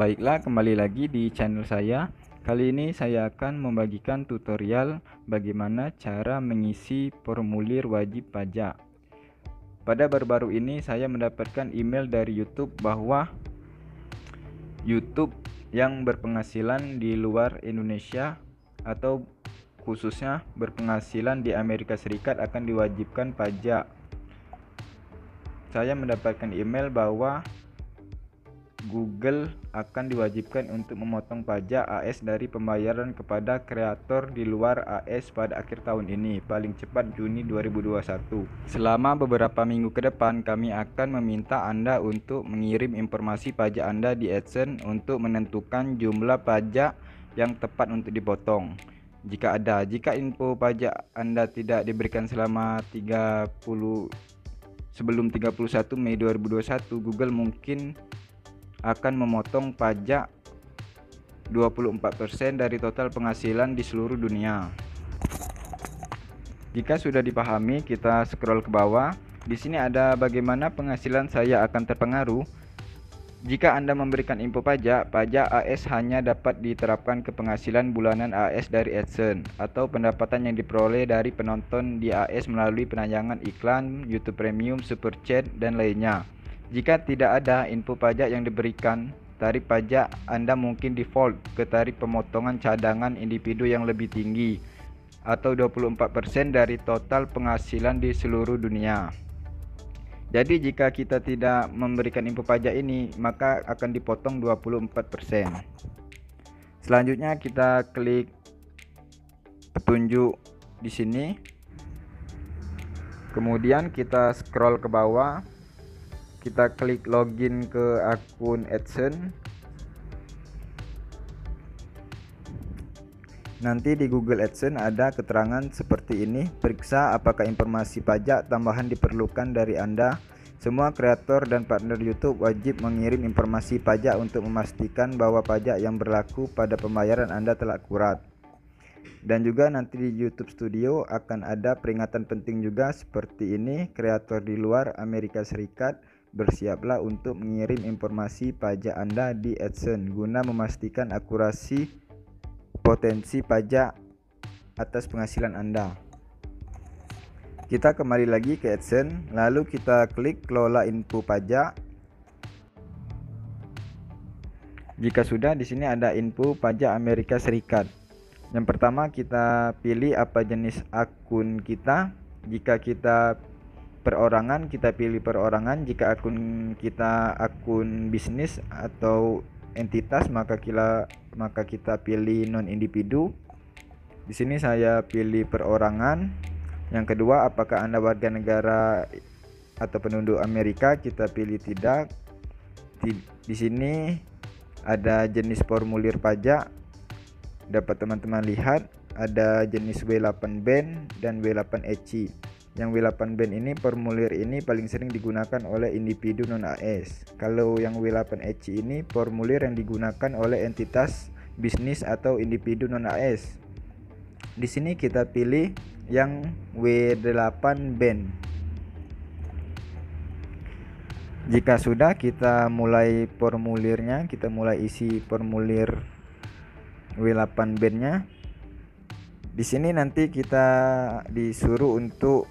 Baiklah, kembali lagi di channel saya. Kali ini saya akan membagikan tutorial bagaimana cara mengisi formulir wajib pajak. Pada baru-baru ini saya mendapatkan email dari YouTube bahwa YouTube yang berpenghasilan di luar Indonesia atau khususnya berpenghasilan di Amerika Serikat akan diwajibkan pajak. Saya mendapatkan email bahwa Google akan diwajibkan untuk memotong pajak AS dari pembayaran kepada kreator di luar AS pada akhir tahun ini, paling cepat Juni 2021. Selama beberapa minggu ke depan, kami akan meminta Anda untuk mengirim informasi pajak Anda di AdSense untuk menentukan jumlah pajak yang tepat untuk dipotong. Jika info pajak Anda tidak diberikan sebelum 31 Mei 2021, Google mungkin akan memotong pajak 24% dari total penghasilan di seluruh dunia. Jika sudah dipahami, kita scroll ke bawah. Di sini ada bagaimana penghasilan saya akan terpengaruh. Jika Anda memberikan info pajak AS hanya dapat diterapkan ke penghasilan bulanan AS dari AdSense atau pendapatan yang diperoleh dari penonton di AS melalui penayangan iklan, YouTube Premium, Super Chat, dan lainnya. Jika tidak ada info pajak yang diberikan, tarif pajak Anda mungkin default ke tarif pemotongan cadangan individu yang lebih tinggi atau 24% dari total penghasilan di seluruh dunia. Jadi jika kita tidak memberikan info pajak ini, maka akan dipotong 24%. Selanjutnya kita klik petunjuk di sini. Kemudian kita scroll ke bawah. Kita klik login ke akun AdSense. Nanti di Google AdSense ada keterangan seperti ini. Periksa apakah informasi pajak tambahan diperlukan dari Anda. Semua kreator dan partner YouTube wajib mengirim informasi pajak untuk memastikan bahwa pajak yang berlaku pada pembayaran Anda telah akurat. Dan juga nanti di YouTube Studio akan ada peringatan penting juga seperti ini. Kreator di luar Amerika Serikat, bersiaplah untuk mengirim informasi pajak Anda di AdSense guna memastikan akurasi potensi pajak atas penghasilan Anda. Kita kembali lagi ke AdSense, lalu kita klik kelola info pajak. Jika sudah, di sini ada info pajak Amerika Serikat. Yang pertama kita pilih apa jenis akun kita. Jika kita perorangan, kita pilih perorangan. Jika akun kita akun bisnis atau entitas, maka kita pilih non individu. Di sini saya pilih perorangan. Yang kedua, apakah Anda warga negara atau penduduk Amerika? Kita pilih tidak. Di sini ada jenis formulir pajak. Dapat teman-teman lihat ada jenis W8 band dan W8 ECI. Yang W8 band ini, formulir ini paling sering digunakan oleh individu non AS. Kalau yang W8 ECI ini formulir yang digunakan oleh entitas bisnis atau individu non AS. Di sini kita pilih yang W8 band. Jika sudah, kita mulai formulirnya, kita mulai isi formulir W8 bandnya. Di sini nanti kita disuruh untuk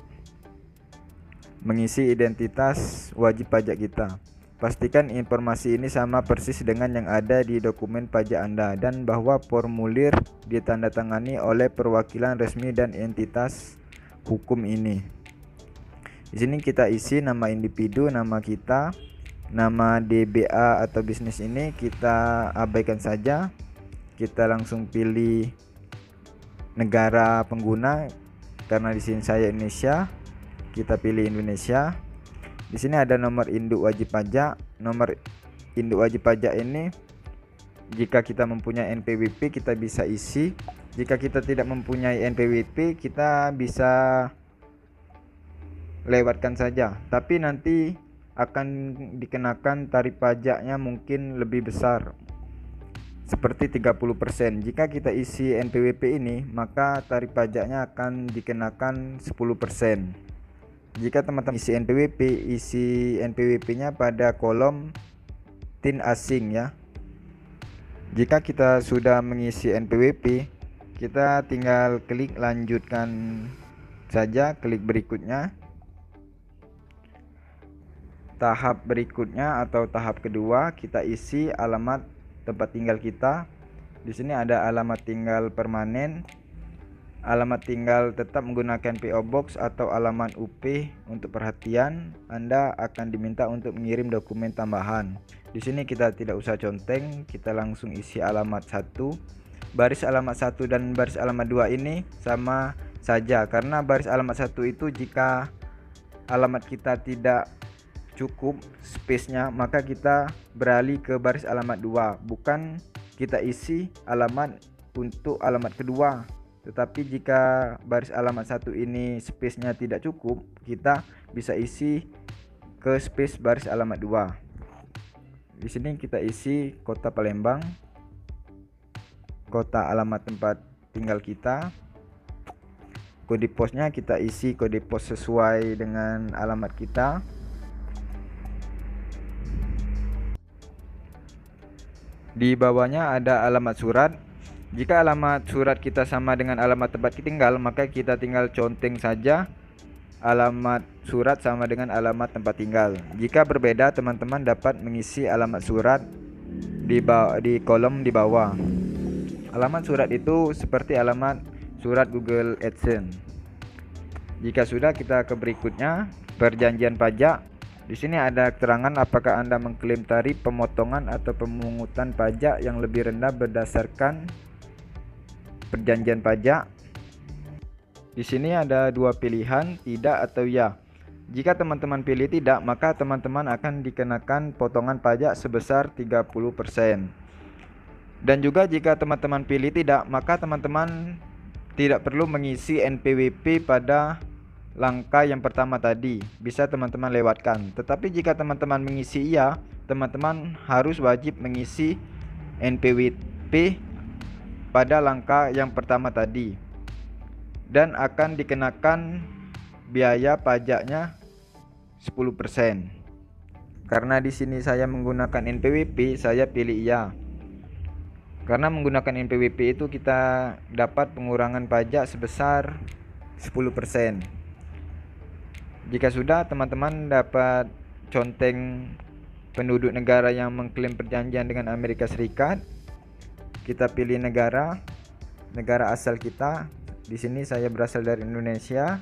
mengisi identitas wajib pajak kita. Pastikan informasi ini sama persis dengan yang ada di dokumen pajak Anda dan bahwa formulir ditandatangani oleh perwakilan resmi dan entitas hukum ini. Di sini kita isi nama individu, nama kita, nama DBA atau bisnis ini kita abaikan saja. Kita langsung pilih negara pengguna, karena di sini saya Indonesia, kita pilih Indonesia. Di sini ada nomor induk wajib pajak. Nomor induk wajib pajak ini jika kita mempunyai NPWP kita bisa isi. Jika kita tidak mempunyai NPWP kita bisa lewatkan saja, tapi nanti akan dikenakan tarif pajaknya mungkin lebih besar, seperti 30%. Jika kita isi NPWP ini, maka tarif pajaknya akan dikenakan 10%. Jika teman-teman isi NPWP-nya pada kolom tin asing ya. Jika kita sudah mengisi NPWP, kita tinggal klik lanjutkan saja, klik berikutnya. Tahap berikutnya atau tahap kedua, kita isi alamat tempat tinggal kita. Di sini ada alamat tinggal permanen, alamat tinggal tetap menggunakan PO Box atau alamat UP. Untuk perhatian, Anda akan diminta untuk mengirim dokumen tambahan. Di sini kita tidak usah conteng, kita langsung isi alamat 1. Baris alamat 1 dan baris alamat 2 ini sama saja, karena baris alamat 1 itu jika alamat kita tidak cukup space-nya, maka kita beralih ke baris alamat 2, bukan kita isi alamat untuk alamat kedua. Tetapi jika baris alamat 1 ini space-nya tidak cukup, kita bisa isi ke space baris alamat 2. Di sini kita isi kota Palembang, kota alamat tempat tinggal kita. Kode posnya kita isi kode pos sesuai dengan alamat kita. Di bawahnya ada alamat surat. Jika alamat surat kita sama dengan alamat tempat tinggal, maka kita tinggal conteng saja alamat surat sama dengan alamat tempat tinggal. Jika berbeda, teman-teman dapat mengisi alamat surat di kolom di bawah. Alamat surat itu seperti alamat surat Google AdSense. Jika sudah, kita ke berikutnya, perjanjian pajak. Di sini ada keterangan apakah Anda mengklaim tarif pemotongan atau pemungutan pajak yang lebih rendah berdasarkan perjanjian pajak. Di sini ada dua pilihan, tidak atau ya. Jika teman-teman pilih tidak, maka teman-teman akan dikenakan potongan pajak sebesar 30%. Dan juga jika teman-teman pilih tidak, maka teman-teman tidak perlu mengisi NPWP pada langkah yang pertama tadi, bisa teman-teman lewatkan. Tetapi jika teman-teman mengisi iya, teman-teman harus wajib mengisi NPWP pada langkah yang pertama tadi, dan akan dikenakan biaya pajaknya 10%. Karena di sini saya menggunakan NPWP, saya pilih iya. Karena menggunakan NPWP itu kita dapat pengurangan pajak sebesar 10%. Jika sudah, teman-teman dapat conteng penduduk negara yang mengklaim perjanjian dengan Amerika Serikat. Kita pilih negara asal kita. Di sini saya berasal dari Indonesia.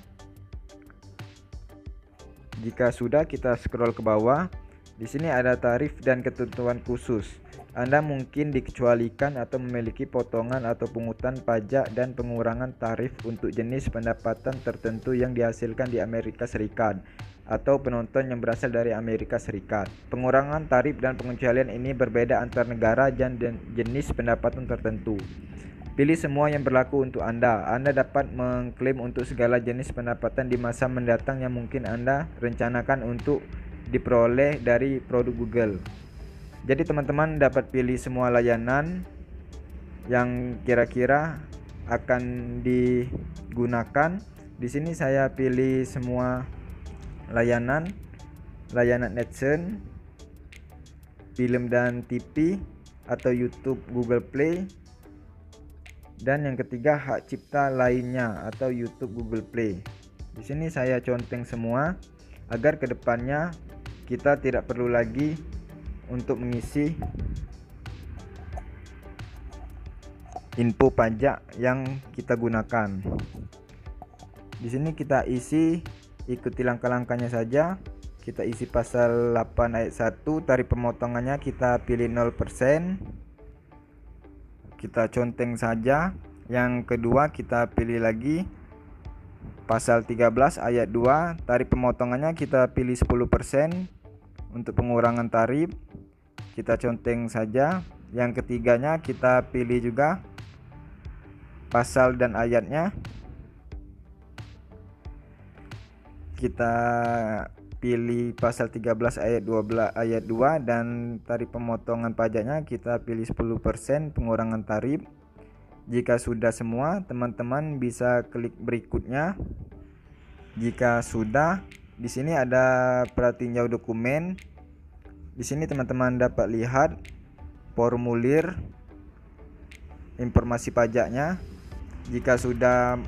Jika sudah, kita scroll ke bawah. Di sini ada tarif dan ketentuan khusus. Anda mungkin dikecualikan atau memiliki potongan atau pungutan pajak dan pengurangan tarif untuk jenis pendapatan tertentu yang dihasilkan di Amerika Serikat atau penonton yang berasal dari Amerika Serikat. Pengurangan tarif dan pengecualian ini berbeda antar negara dan jenis pendapatan tertentu. Pilih semua yang berlaku untuk Anda. Anda dapat mengklaim untuk segala jenis pendapatan di masa mendatang yang mungkin Anda rencanakan untuk diperoleh dari produk Google. Jadi teman-teman dapat pilih semua layanan yang kira-kira akan digunakan. Di sini saya pilih semua layanan AdSense, film dan TV atau YouTube Google Play, dan yang ketiga hak cipta lainnya atau YouTube Google Play. Di sini saya conteng semua agar kedepannya kita tidak perlu lagi untuk mengisi info pajak yang kita gunakan. Di sini kita ikuti langkah-langkahnya saja. Kita isi pasal 8 ayat 1, tarif pemotongannya kita pilih 0%. Kita conteng saja. Yang kedua, kita pilih lagi pasal 13 ayat 2, tarif pemotongannya kita pilih 10% untuk pengurangan tarif. Kita conteng saja. Yang ketiganya kita pilih juga pasal dan ayatnya. Kita pilih pasal 13 ayat 12 ayat 2 dan tarif pemotongan pajaknya kita pilih 10% pengurangan tarif. Jika sudah semua, teman-teman bisa klik berikutnya. Jika sudah, di sini ada pratinjau dokumen. Di sini teman-teman dapat lihat formulir informasi pajaknya. Jika sudah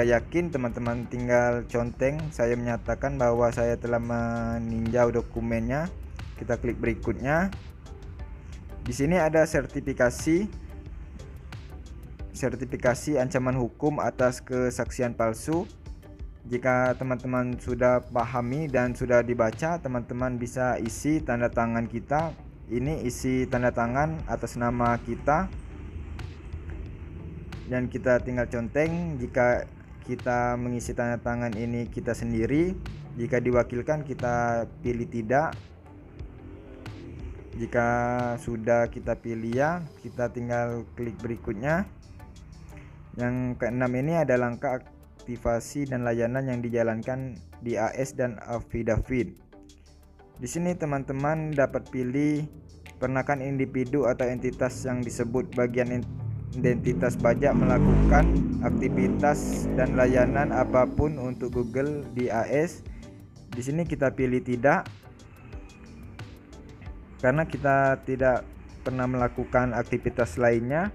yakin, teman-teman tinggal conteng saya menyatakan bahwa saya telah meninjau dokumennya. Kita klik berikutnya. Di sini ada sertifikasi ancaman hukum atas kesaksian palsu. Jika teman-teman sudah pahami dan sudah dibaca, teman-teman bisa isi tanda tangan kita. Ini isi tanda tangan atas nama kita, dan kita tinggal conteng. Jika kita mengisi tanda tangan ini kita sendiri, jika diwakilkan kita pilih tidak. Jika sudah kita pilih ya, kita tinggal klik berikutnya. Yang keenam ini ada langkah aktivasi dan layanan yang dijalankan di AS dan affidavit. Di sini teman-teman dapat pilih pernahkah individu atau entitas yang disebut bagian identitas pajak melakukan aktivitas dan layanan apapun untuk Google di AS. Di sini kita pilih tidak, karena kita tidak pernah melakukan aktivitas lainnya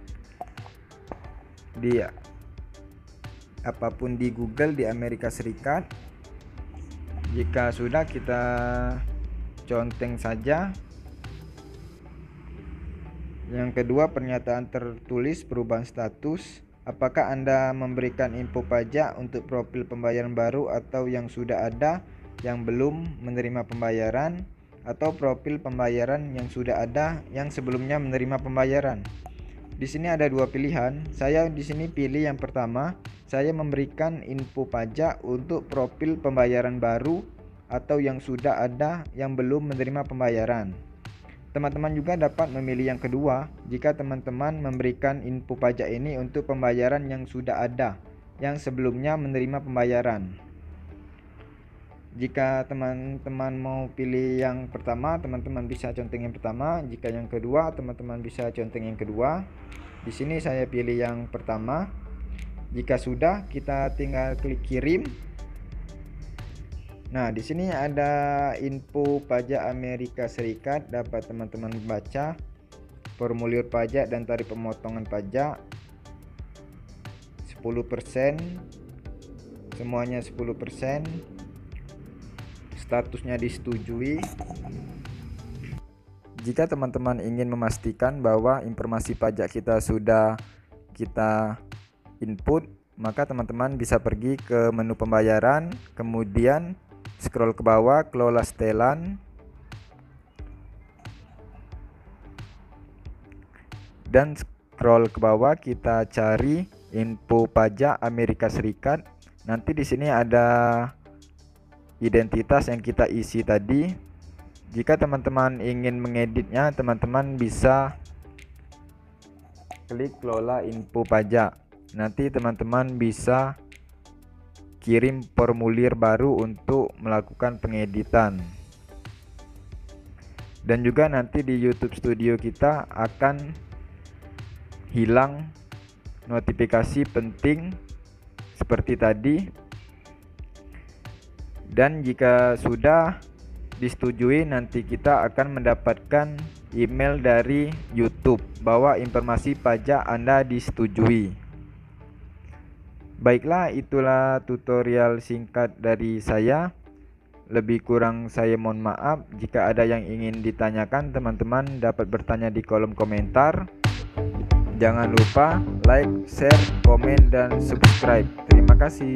di apapun di Google di Amerika Serikat. Jika sudah, kita conteng saja. Yang kedua, pernyataan tertulis perubahan status. Apakah Anda memberikan info pajak untuk profil pembayaran baru atau yang sudah ada yang belum menerima pembayaran, atau profil pembayaran yang sudah ada yang sebelumnya menerima pembayaran? Di sini ada dua pilihan. Saya di sini pilih yang pertama. Saya memberikan info pajak untuk profil pembayaran baru atau yang sudah ada yang belum menerima pembayaran. Teman-teman juga dapat memilih yang kedua. Jika teman-teman memberikan info pajak ini untuk pembayaran yang sudah ada yang sebelumnya menerima pembayaran. Jika teman-teman mau pilih yang pertama, teman-teman bisa conteng yang pertama. Jika yang kedua, teman-teman bisa conteng yang kedua. Di sini saya pilih yang pertama. Jika sudah, kita tinggal klik kirim. Nah, di sini ada info pajak Amerika Serikat, dapat teman-teman baca. Formulir pajak dan tarif pemotongan pajak 10%, semuanya 10%. Statusnya disetujui. Jika teman-teman ingin memastikan bahwa informasi pajak kita sudah kita input, maka teman-teman bisa pergi ke menu pembayaran, kemudian scroll ke bawah, kelola setelan, dan scroll ke bawah kita cari info pajak Amerika Serikat. Nanti di sini ada identitas yang kita isi tadi. Jika teman-teman ingin mengeditnya, teman-teman bisa klik kelola info pajak. Nanti teman-teman bisa kirim formulir baru untuk melakukan pengeditan. Dan juga nanti di YouTube Studio kita akan hilang notifikasi penting seperti tadi. Dan jika sudah disetujui, nanti kita akan mendapatkan email dari YouTube bahwa informasi pajak Anda disetujui. Baiklah, itulah tutorial singkat dari saya. Lebih kurang saya mohon maaf. Jika ada yang ingin ditanyakan, teman-teman dapat bertanya di kolom komentar. Jangan lupa like, share, komen, dan subscribe. Terima kasih.